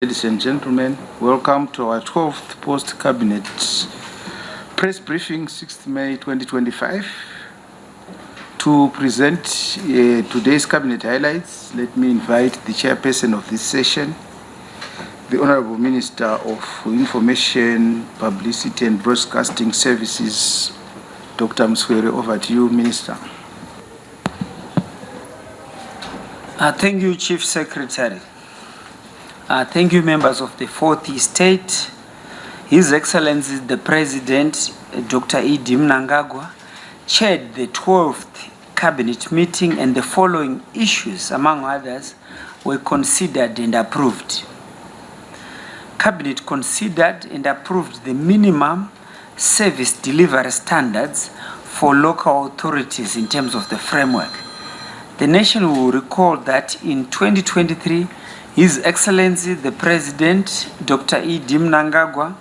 Ladies and gentlemen, welcome to our 12th Post-Cabinet Press Briefing, 6th May 2025. To present today's Cabinet highlights, let me invite the chairperson of this session, the Honorable Minister of Information, Publicity and Broadcasting Services, Dr. Mswere. Over to you, Minister. Thank you, Chief Secretary. Thank you, members of the Fourth Estate. His Excellency the President, Dr. E.D. Mnangagwa, chaired the 12th Cabinet meeting, and the following issues, among others, were considered and approved. Cabinet considered and approved the minimum service delivery standards for local authorities in terms of the framework. The nation will recall that in 2023, His Excellency the President, Dr. E.D. Mnangagwa,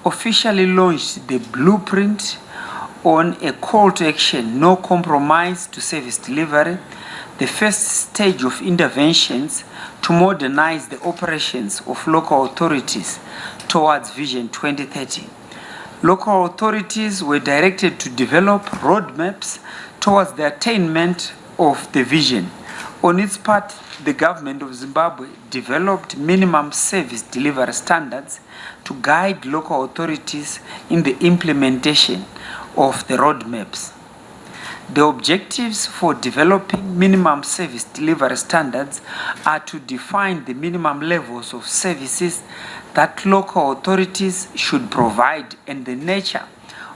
officially launched the blueprint on a call to action, no compromise to service delivery, the first stage of interventions to modernize the operations of local authorities towards Vision 2030. Local authorities were directed to develop roadmaps towards the attainment of the vision. On its part, the government of Zimbabwe developed minimum service delivery standards to guide local authorities in the implementation of the roadmaps. The objectives for developing minimum service delivery standards are to define the minimum levels of services that local authorities should provide and the nature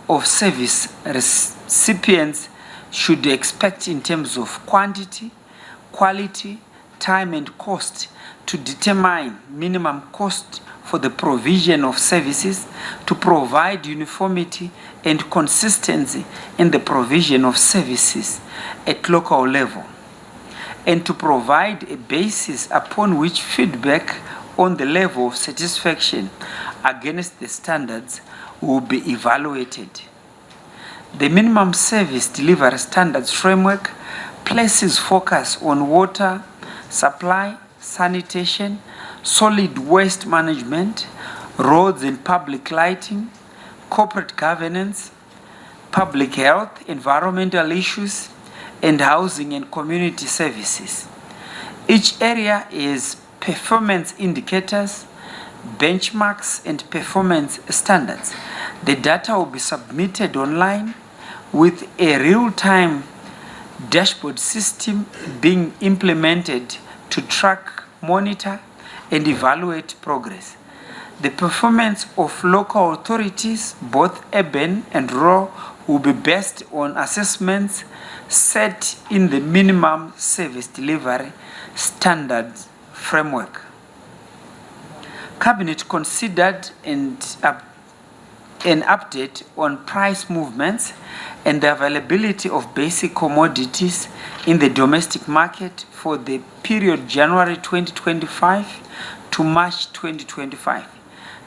of service recipients should expect in terms of quantity, quality, time and cost, to determine minimum cost for the provision of services, to provide uniformity and consistency in the provision of services at local level, and to provide a basis upon which feedback on the level of satisfaction against the standards will be evaluated. The minimum service delivery standards framework places focus on water supply, sanitation, solid waste management, roads and public lighting, corporate governance, public health, environmental issues, and housing and community services. Each area is performance indicators, benchmarks, and performance standards. The data will be submitted online with a real-time dashboard system being implemented to track, monitor, and evaluate progress. The performance of local authorities, both urban and rural, will be based on assessments set in the minimum service delivery standards framework. Cabinet considered an update on price movements and the availability of basic commodities in the domestic market for the period January 2025 to March 2025.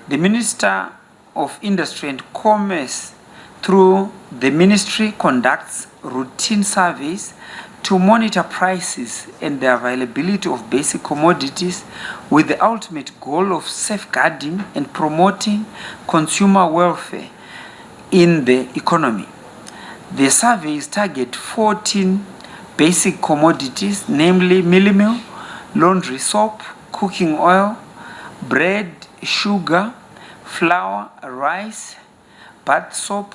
The Minister of Industry and Commerce, through the ministry, conducts routine surveys to monitor prices and the availability of basic commodities with the ultimate goal of safeguarding and promoting consumer welfare in the economy. The surveys target 14 basic commodities, namely mealie meal, laundry soap, cooking oil, bread, sugar, flour, rice, bath soap,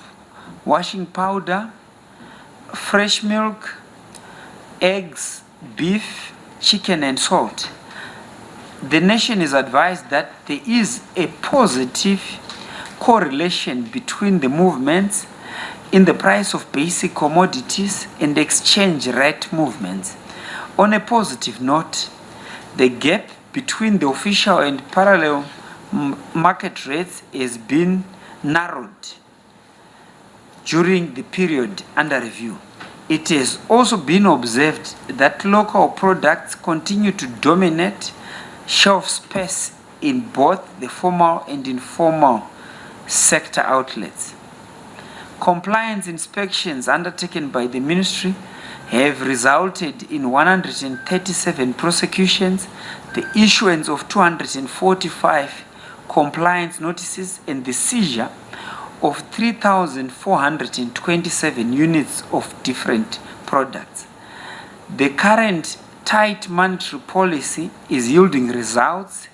washing powder, fresh milk, eggs, beef, chicken, and salt. The nation is advised that there is a positive correlation between the movements in the price of basic commodities and exchange rate movements. On a positive note, the gap between the official and parallel market rates has been narrowed during the period under review. It has also been observed that local products continue to dominate shelf space in both the formal and informal sector outlets. Compliance inspections undertaken by the ministry have resulted in 137 prosecutions, the issuance of 245 compliance notices, and the seizure of 3,427 units of different products. The current tight monetary policy is yielding results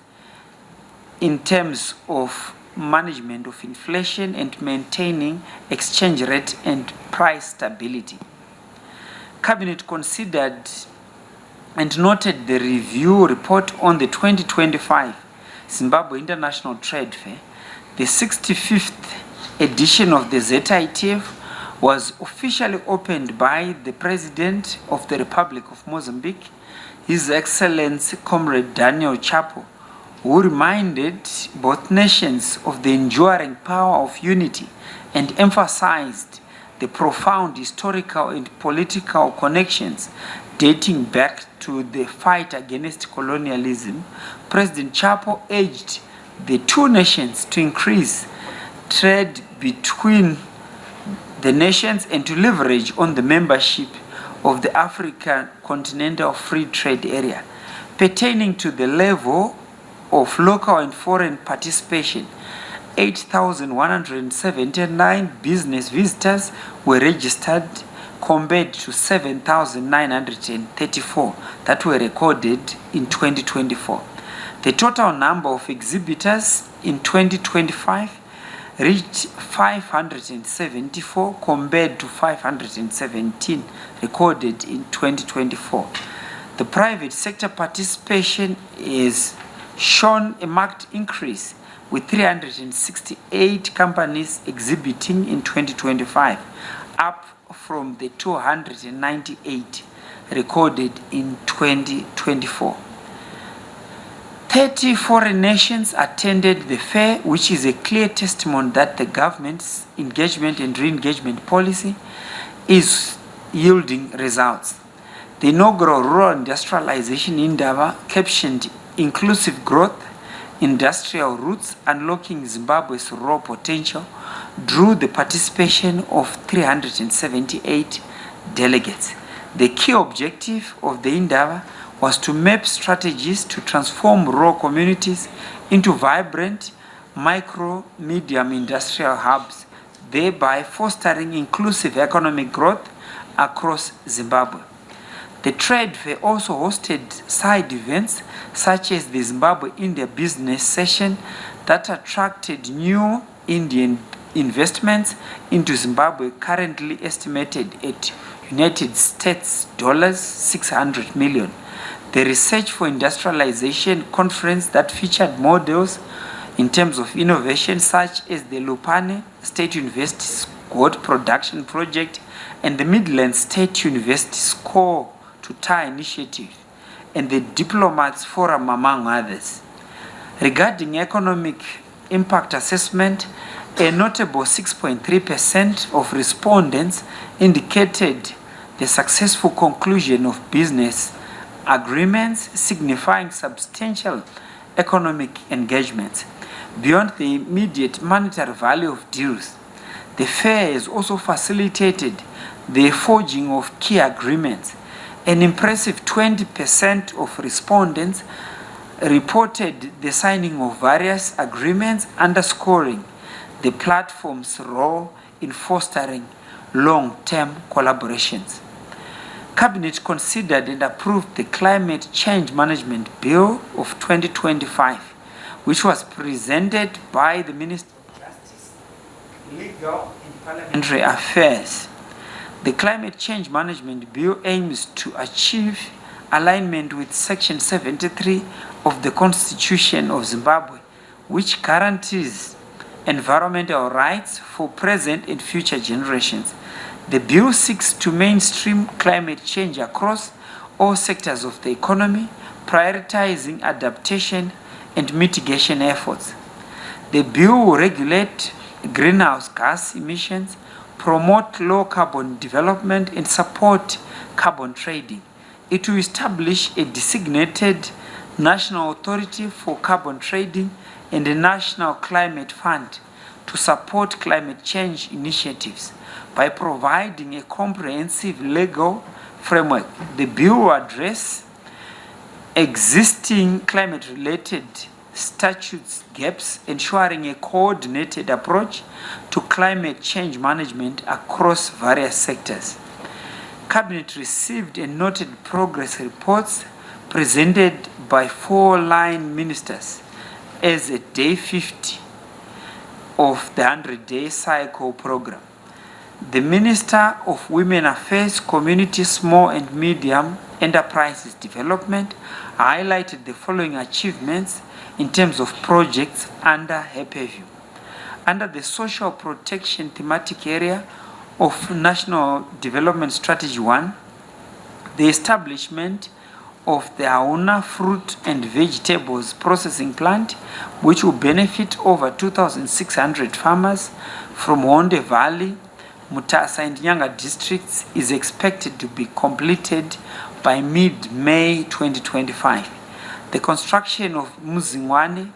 in terms of management of inflation and maintaining exchange rate and price stability. Cabinet considered and noted the review report on the 2025 Zimbabwe International Trade Fair. The 65th edition of the ZITF was officially opened by the President of the Republic of Mozambique, His Excellency Comrade Daniel Chapo, who reminded both nations of the enduring power of unity and emphasized the profound historical and political connections dating back to the fight against colonialism. President Chapo urged the two nations to increase trade between the nations and to leverage on the membership of the African Continental Free Trade Area. Pertaining to the level of local and foreign participation, 8,179 business visitors were registered compared to 7,934 that were recorded in 2024. The total number of exhibitors in 2025 reached 574 compared to 517 recorded in 2024. The private sector participation is shown a marked increase, with 368 companies exhibiting in 2025, up from the 298 recorded in 2024. 30 foreign nations attended the fair, which is a clear testimony that the government's engagement and re-engagement policy is yielding results. The inaugural Rural Industrialization Indaba, captioned Inclusive Growth, Industrial Roots, Unlocking Zimbabwe's Raw Potential, drew the participation of 378 delegates. The key objective of the Indaba was to map strategies to transform rural communities into vibrant micro-medium industrial hubs, thereby fostering inclusive economic growth across Zimbabwe. The trade fair also hosted side events such as the Zimbabwe-India Business Session that attracted new Indian investments into Zimbabwe, currently estimated at United States dollars 600 million. The Research for Industrialization conference that featured models in terms of innovation such as the Lupane State University's Gold Production Project and the Midland State University's Core to Tie Initiative and the Diplomats Forum, among others. Regarding economic impact assessment, a notable 6.3% of respondents indicated the successful conclusion of business agreements, signifying substantial economic engagement. Beyond the immediate monetary value of deals, the fair has also facilitated the forging of key agreements. An impressive 20% of respondents reported the signing of various agreements, underscoring the platform's role in fostering long-term collaborations. Cabinet considered and approved the Climate Change Management Bill of 2025, which was presented by the Minister of Justice, Legal and Parliamentary Affairs. The Climate Change Management Bill aims to achieve alignment with Section 73 of the Constitution of Zimbabwe, which guarantees environmental rights for present and future generations. The bill seeks to mainstream climate change across all sectors of the economy, prioritizing adaptation and mitigation efforts. The bill will regulate greenhouse gas emissions, promote low carbon development, and support carbon trading. It will establish a designated national authority for carbon trading and a national climate fund to support climate change initiatives. By providing a comprehensive legal framework, the bill will address existing climate-related statutes gaps, ensuring a coordinated approach to climate change management across various sectors. Cabinet received and noted progress reports presented by 4 line ministers as at day 50 of the 100-day cycle program. The Minister of Women Affairs, Community, Small and Medium Enterprises Development highlighted the following achievements in terms of projects under her purview. Under the social protection thematic area of National Development Strategy 1, the establishment of the Auna fruit and vegetables processing plant, which will benefit over 2,600 farmers from Wonde Valley, Mutasa and Nyanga districts, is expected to be completed by mid-May 2025. The construction of Muzingwane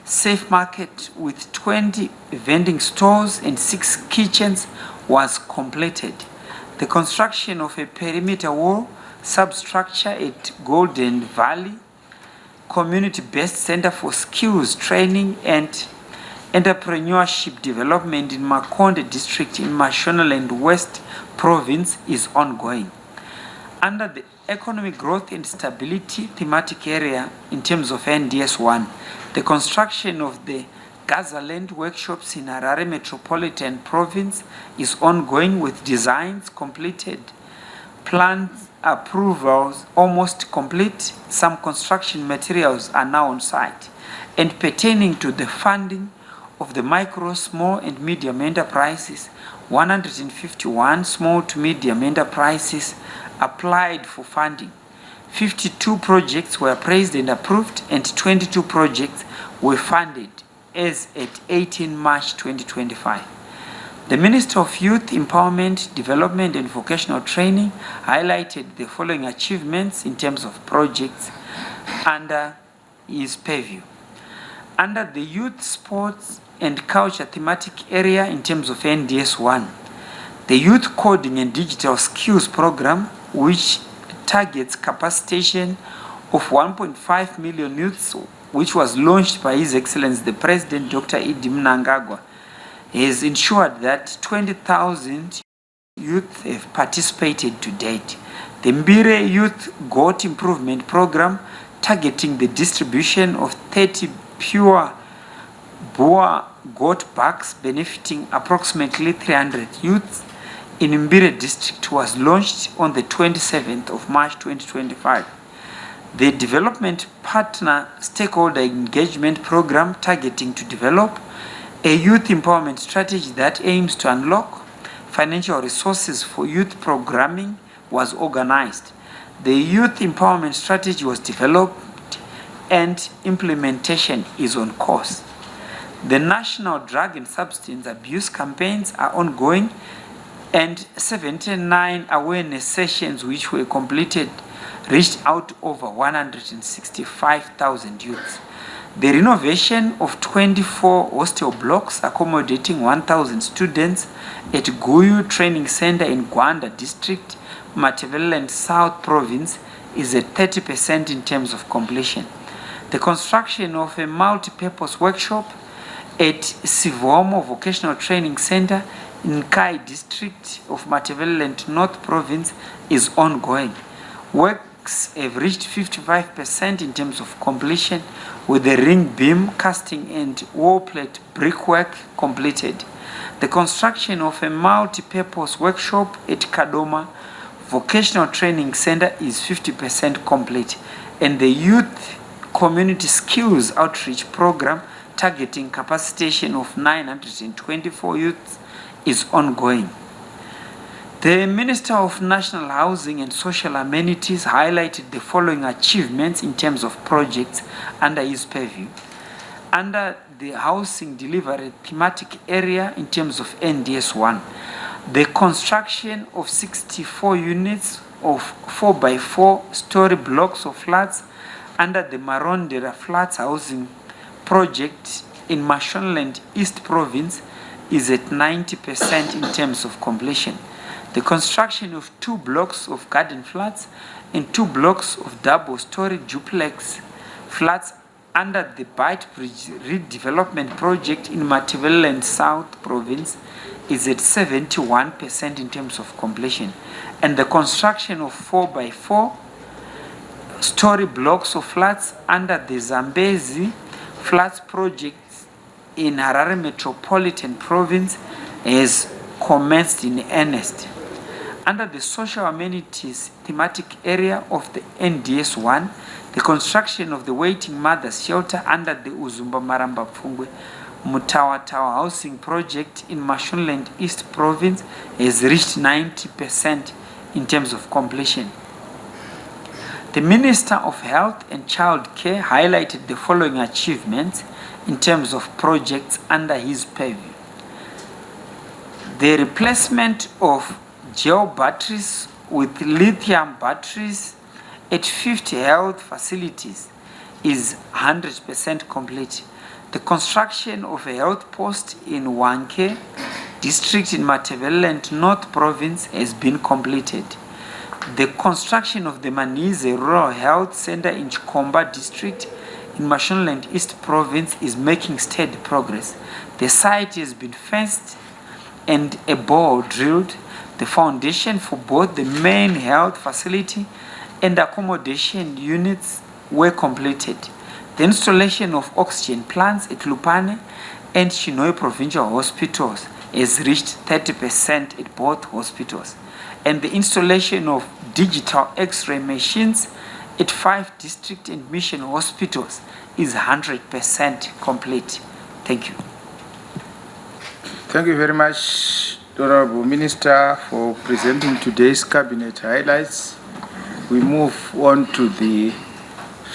Safe Market with 20 vending stores and 6 kitchens was completed. The construction of a perimeter wall substructure at Golden Valley Community-Based Center for Skills Training and Entrepreneurship Development in Makonde District in Mashonaland West Province is ongoing. Under the Economic Growth and Stability thematic area in terms of NDS 1, the construction of the Gazaland workshops in Harare Metropolitan Province is ongoing with designs completed, plans approvals almost complete, some construction materials are now on site, and pertaining to the funding of the micro, small and medium enterprises, 151 small to medium enterprises applied for funding. 52 projects were appraised and approved and 22 projects were funded as at 18 March 2025. The Minister of Youth Empowerment, Development and Vocational Training highlighted the following achievements in terms of projects under his purview. Under the Youth, Sports and Culture thematic area in terms of NDS 1, the Youth Coding and Digital Skills Program, which targets capacitation of 1.5 million youths, which was launched by His Excellency the President Dr. Idi Mnangagwa, has ensured that 20,000 youth have participated to date. The Mbire Youth Goat Improvement Program, targeting the distribution of 30 pure Boer goat bucks benefiting approximately 300 youths in Mbire district, was launched on the 27th of March 2025. The Development Partner Stakeholder Engagement Program, targeting to develop a youth empowerment strategy that aims to unlock financial resources for youth programming, was organized. The youth empowerment strategy was developed and implementation is on course. The national drug and substance abuse campaigns are ongoing and 79 awareness sessions which were completed reached out over 165,000 youths. The renovation of 24 hostel blocks accommodating 1,000 students at Guyu Training Center in Gwanda District, Matabeleland South Province is at 30% in terms of completion. The construction of a multi-purpose workshop at Sivomo Vocational Training Center in Kai District of Matabeleland North Province is ongoing. Works have reached 55% in terms of completion, with the ring beam casting and wall plate brickwork completed. The construction of a multi-purpose workshop at Kadoma Vocational Training Center is 50% complete, and the Youth Community Skills Outreach Program, targeting capacitation of 924 youths, is ongoing. The Minister of National Housing and Social Amenities highlighted the following achievements in terms of projects under his purview. Under the housing delivery thematic area in terms of NDS 1, the construction of 64 units of 4x4 story blocks of flats under the Marondera Flats Housing Project in Mashonaland East Province is at 90% in terms of completion. the construction of 2 blocks of garden flats and 2 blocks of double-story duplex flats under the Beitbridge redevelopment project in Matabeleland South Province is at 71% in terms of completion, and the construction of 4x4 story blocks of flats under the Zambezi Flats project in Harare Metropolitan Province has commenced in earnest. Under the social amenities thematic area of the NDS 1, the construction of the waiting mothers shelter under the Uzumba Maramba Pfungwe Mutawa Tower housing project in Mashonaland East Province has reached 90% in terms of completion. The Minister of Health and Child Care highlighted the following achievements in terms of projects under his purview. The replacement of gel batteries with lithium batteries at 50 health facilities is 100% complete. The construction of a health post in Wanke district in Matabeleland North Province has been completed. The construction of the Manize Rural Health Center in Chikomba district in Mashonaland East Province is making steady progress. The site has been fenced and a bore drilled. The foundation for both the main health facility and accommodation units were completed. The installation of oxygen plants at Lupane and Shinoe Provincial Hospitals has reached 30% at both hospitals, and the installation of digital X-ray machines at 5 district and mission hospitals is 100% complete. Thank you. Thank you very much, Honorable Minister, for presenting today's cabinet highlights. We move on to the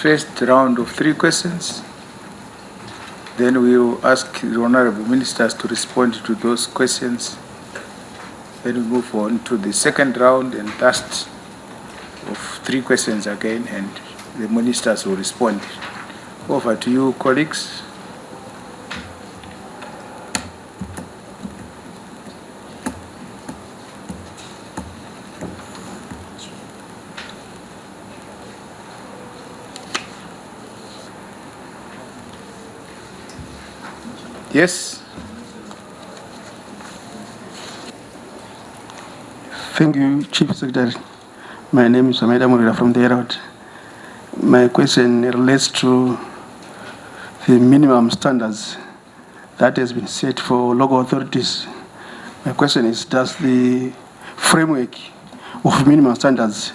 first round of 3 questions. Then we will ask the Honorable Ministers to respond to those questions. Then we move on to the second round and last of 3 questions again, and the ministers will respond. Over to you, colleagues. Yes. Thank you, Chief Secretary. My name is Ameda Murida from the Herald. My question relates to the minimum standards that has been set for local authorities. My question is, does the framework of minimum standards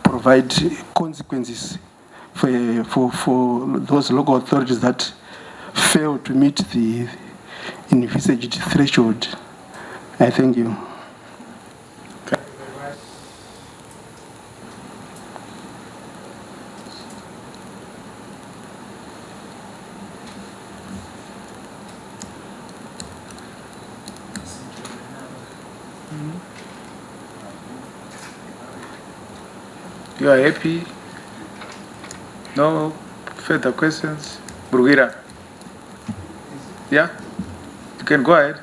provide consequences for those local authorities that fail to meet the envisaged threshold? I thank you. You are happy? No further questions? Brugira? Yeah? You can go ahead.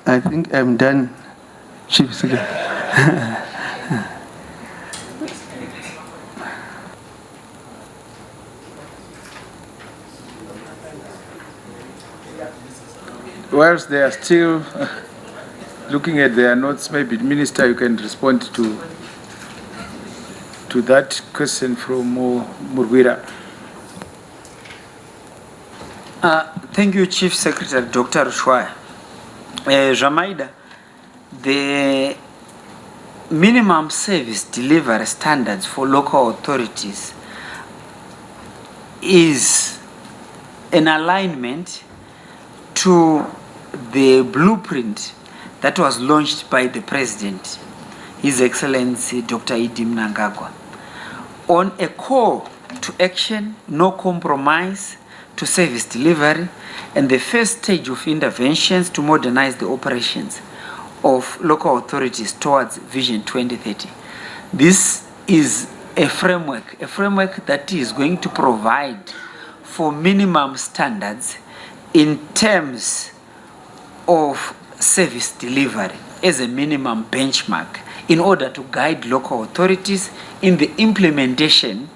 I think I'm done, Chief Secretary. Whilst they are still looking at their notes, maybe Minister, you can respond to that question from Murwira. Thank you, Chief Secretary Dr. Rushwaya. Jamaida, the minimum service delivery standards for local authorities is an alignment to the blueprint that was launched by the President, His Excellency Dr. Idi Mnangagwa, on a call to action, no compromise to service delivery, and the first stage of interventions to modernize the operations of local authorities towards Vision 2030. This is a framework that is going to provide for minimum standards in terms of service delivery as a minimum benchmark in order to guide local authorities in the implementation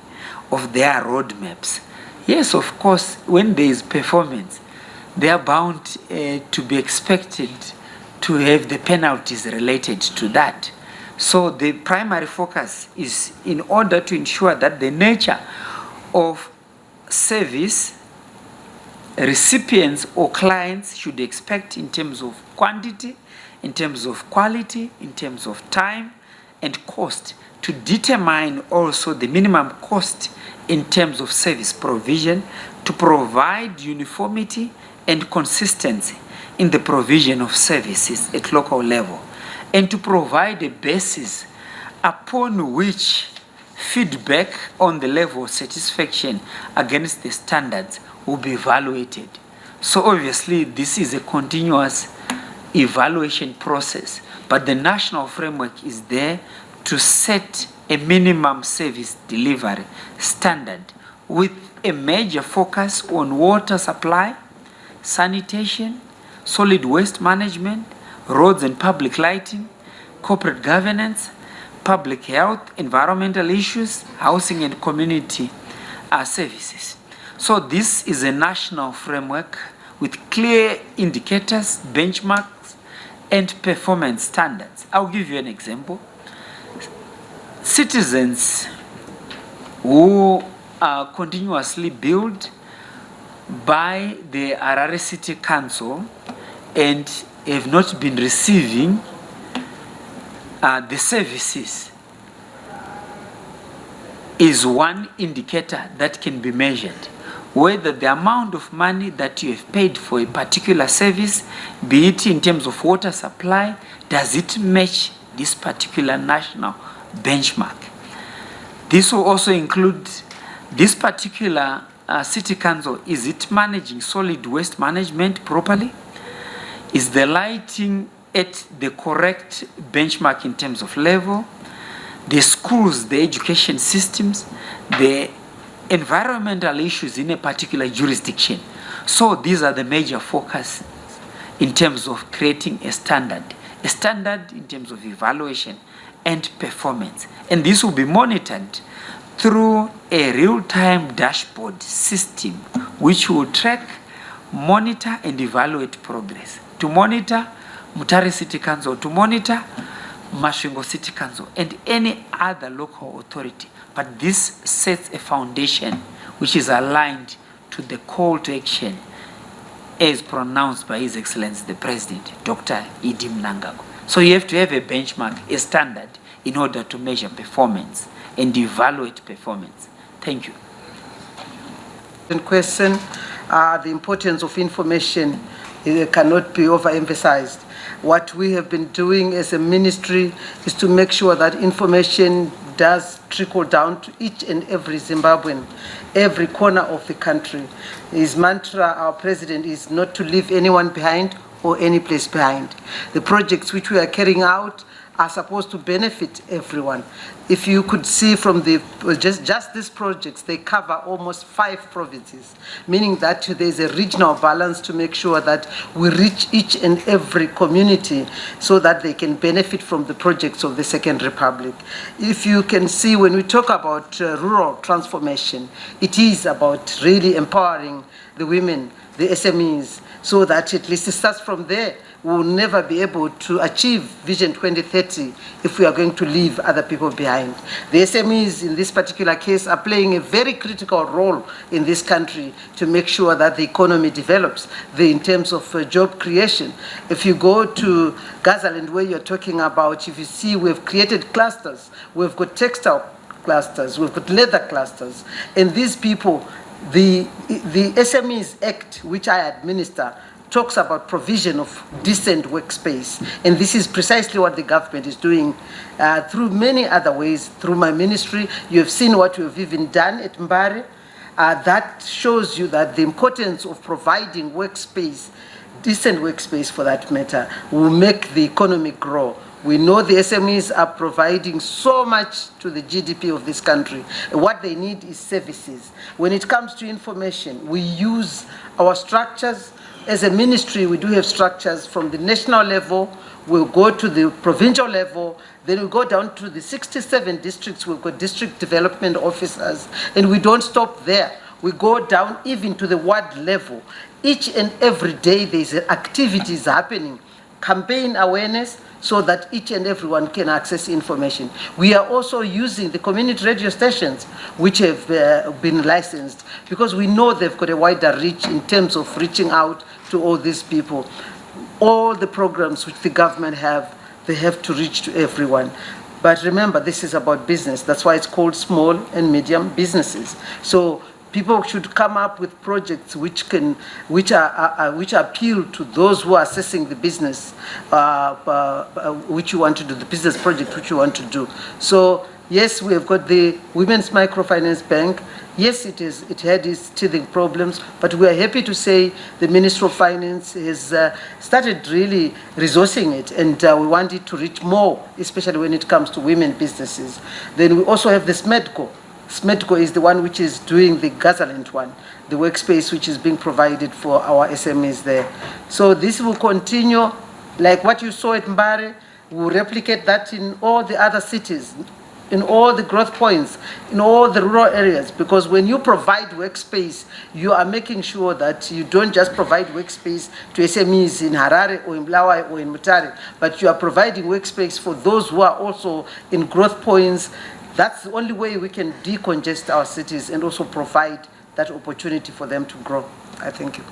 of their roadmaps. Yes, of course, when there is performance, they are bound to be expected to have the penalties related to that. So the primary focus is in order to ensure that the nature of service recipients or clients should expect in terms of quantity, in terms of quality, in terms of time and cost, to determine also the minimum cost in terms of service provision, to provide uniformity and consistency in the provision of services at local level, and to provide a basis upon which feedback on the level of satisfaction against the standards will be evaluated. So obviously this is a continuous evaluation process, but the national framework is there to set a minimum service delivery standard with a major focus on water supply, sanitation, solid waste management, roads and public lighting, corporate governance, public health, environmental issues, housing and community services. So this is a national framework with clear indicators, benchmarks, and performance standards. I'll give you an example. Citizens who are continuously billed by the Harare City Council and have not been receiving the services is one indicator that can be measured. Whether the amount of money that you have paid for a particular service, be it in terms of water supply, does it match this particular national benchmark? This will also include this particular city council. Is it managing solid waste management properly? Is the lighting at the correct benchmark in terms of level? The schools, the education systems, the environmental issues in a particular jurisdiction. So these are the major focus in terms of creating a standard in terms of evaluation and performance. And this will be monitored through a real-time dashboard system which will track, monitor and evaluate progress. To monitor Mutare City Council, to monitor Masvingo City Council and any other local authority. But this sets a foundation which is aligned to the call to action as pronounced by His Excellency the President, Dr. E.D. Mnangagwa. So you have to have a benchmark, a standard, in order to measure performance and evaluate performance. Thank you. Question, the importance of information cannot be overemphasized. What we have been doing as a ministry is to make sure that information does trickle down to each and every Zimbabwean, every corner of the country. His mantra, our president, is not to leave anyone behind or any place behind. The projects which we are carrying out are supposed to benefit everyone. If you could see from the just these projects, they cover almost 5 provinces, meaning that there's a regional balance to make sure that we reach each and every community so that they can benefit from the projects of the Second Republic. If you can see, when we talk about rural transformation, it is about really empowering the women, the SMEs, so that at least it starts from there. We will never be able to achieve Vision 2030 if we are going to leave other people behind. The SMEs in this particular case are playing a very critical role in this country to make sure that the economy develops in terms of job creation. If you go to Gazaland, where you're talking about, if you see, we've created clusters. We've got textile clusters, we've got leather clusters, and these people, the SMEs Act, which I administer, talks about provision of decent workspace. And this is precisely what the government is doing through many other ways. Through my ministry, you have seen what we have even done at Mbare. That shows you that the importance of providing workspace, decent workspace for that matter, will make the economy grow. We know the SMEs are providing so much to the GDP of this country. What they need is services. When it comes to information, we use our structures, as a ministry, we do have structures from the national level, we'll go to the provincial level, then we'll go down to the 67 districts, we've got district development officers, and we don't stop there. We go down even to the ward level. Each and every day there's activities happening, campaign awareness, so that each and everyone can access information. We are also using the community radio stations, which have been licensed, because we know they've got a wider reach in terms of reaching out to all these people. All the programs which the government have, they have to reach to everyone. But remember, this is about business. That's why it's called small and medium businesses. So people should come up with projects which appeal to those who are assessing the business, which you want to do, the business project which you want to do. So yes, we have got the Women's Microfinance Bank. Yes, it had its teething problems, but we are happy to say the Minister of Finance has started really resourcing it, and we want it to reach more, especially when it comes to women businesses. Then we also have the SMEDCO. SMEDCO is the one which is doing the Gazaland one, the workspace which is being provided for our SMEs there. So this will continue, like what you saw at Mbare, we'll replicate that in all the other cities, in all the growth points, in all the rural areas, because when you provide workspace, you are making sure that you don't just provide workspace to SMEs in Harare or in Bulawayo or in Mutare, but you are providing workspace for those who are also in growth points. That's the only way we can decongest our cities and also provide that opportunity for them to grow. I thank you.